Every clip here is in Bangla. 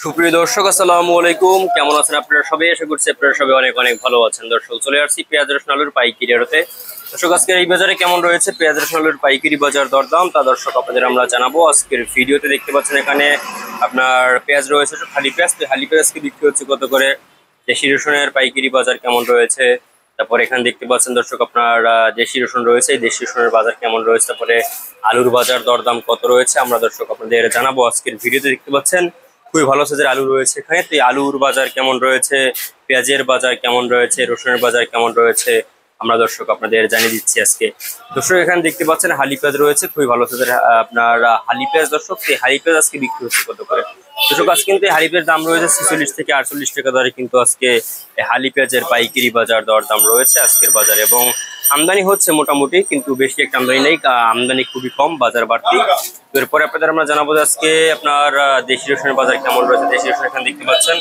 সুপ্রিয় দর্শক, আসসালামু আলাইকুম। কেমন আছেন আপনারা সবাই? আশা করছি আপনারা সবাই অনেক অনেক ভালো আছেন। দর্শক, চলে আসছি পেঁয়াজ রসুন আলুর পাইকারি আড়তে। দর্শক, আজকের এই বাজারে কেমন রয়েছে পেঁয়াজ রসুন আলুর পাইকারি বাজার দরদাম তা দর্শক আপনাদের আমরা জানাবো। আজকের ভিডিওতে দেখতে পাচ্ছেন এখানে আপনার পেঁয়াজ রয়েছে, হালি পেঁয়াজ। তো হালি পেঁয়াজকে বিক্রি হচ্ছে কত করে, দেশি রসুনের পাইকারি বাজার কেমন রয়েছে, তারপর এখানে দেখতে পাচ্ছেন দর্শক আপনার দেশি রসুন রয়েছে, এই দেশি রসুনের বাজার কেমন রয়েছে, তারপরে আলুর বাজার দরদাম কত রয়েছে আমরা দর্শক আপনাদের জানাবো। আজকের ভিডিওতে দেখতে পাচ্ছেন খুবই ভালো সাইজের আলু রয়েছে এখানে। তো এই আলুর বাজার কেমন রয়েছে, পেঁয়াজের বাজার কেমন রয়েছে, রসুনের বাজার কেমন রয়েছে আমরা দর্শক আপনাদের জানিয়ে দিচ্ছি আজকে। দর্শক, এখানে দেখতে পাচ্ছেন হালি পেঁয়াজ রয়েছে, খুবই ভালো সাইজের আপনার হালি পেঁয়াজ। দর্শক, এই হালি পেঁয়াজ আজকে বিক্রি হচ্ছে কত করে? দর্শক, আজকে কিন্তু এই হালি পেঁয়াজ দাম রয়েছে 46 থেকে 48 টাকা দরে কিন্তু আজকে এই হালি পেঁয়াজের পাইকারি বাজার দর দাম রয়েছে আজকের বাজারে। এবং আমদানি হচ্ছে মোটামুটি, কিন্তু বেশি একটা আমদানি নেই, আমদানি খুবই কম, বাজার বাড়তি। এরপরে আপনাদের আমরা জানাবো যে আজকে আপনার দেশি রসুনের বাজার কেমন রয়েছে। দেশি রসুন এখানে দেখতে পাচ্ছেন,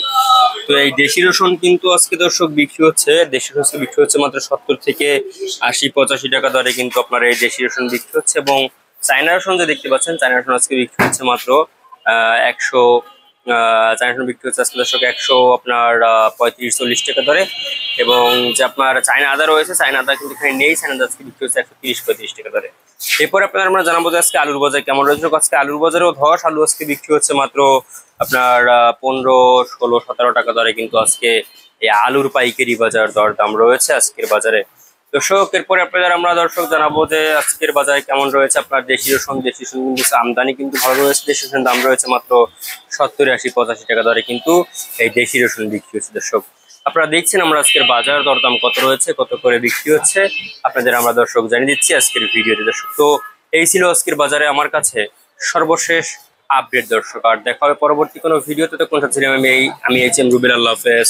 তো এই দেশি রসুন কিন্তু আজকে দর্শক বিক্রি হচ্ছে, দেশি রসুন বিক্রি হচ্ছে মাত্র 70 থেকে 80-85 টাকা দরে কিন্তু আপনার এই দেশি রসুন বিক্রি হচ্ছে। এবং চায়না রসুন যে দেখতে পাচ্ছেন, চায়না রসুন আজকে বিক্রি হচ্ছে মাত্র 100, চায়না রসুন বিক্রি হচ্ছে আজকে দর্শক 100 আপনার 35-40 টাকা দরে। এবং যে আপনার চায়না আদা রয়েছে, চায়না আদা কিন্তু এখানে নেই, চায়না আদা আজকে বিক্রি হচ্ছে 130-35 টাকা দরে। এরপরে আপনার আমরা জানাবো যে আজকে আলুর বাজার কেমন রয়েছে। আজকে আলুর বাজারেও ধস আলু আজকে বিক্রি হচ্ছে মাত্র আপনার 15-16-17 টাকা দরে কিন্তু আজকে এই আলুর পাইকারি বাজার দর দাম রয়েছে আজকের বাজারে। দর্শক, এরপরে আপনাদের আমরা দর্শক জানাবো যে আজকের বাজারে কেমন রয়েছে আপনার দেশি রসুন। দেশি রসুন কিন্তু আমদানি কিন্তু ভালো রয়েছে, দেশি রসুন দাম রয়েছে মাত্র 70-80-85 টাকা দরে কিন্তু এই দেশি রসুন বিক্রি হচ্ছে। দর্শক, আপনারা দেখছেন আমরা আজকের বাজার দরদাম কত রয়েছে, কত করে বিক্রি হচ্ছে আপনাদের আমরা দর্শক জানিয়ে দিচ্ছি আজকের ভিডিওতে। দর্শক, তো এই ছিল আজকের বাজারে আমার কাছে সর্বশেষ আপডেট। দর্শক, আর দেখা হবে পরবর্তী কোনো ভিডিওতে। তো কোনটা ছিলাম আমি এইচ এম রুবেল। আল্লাহ হাফেজ।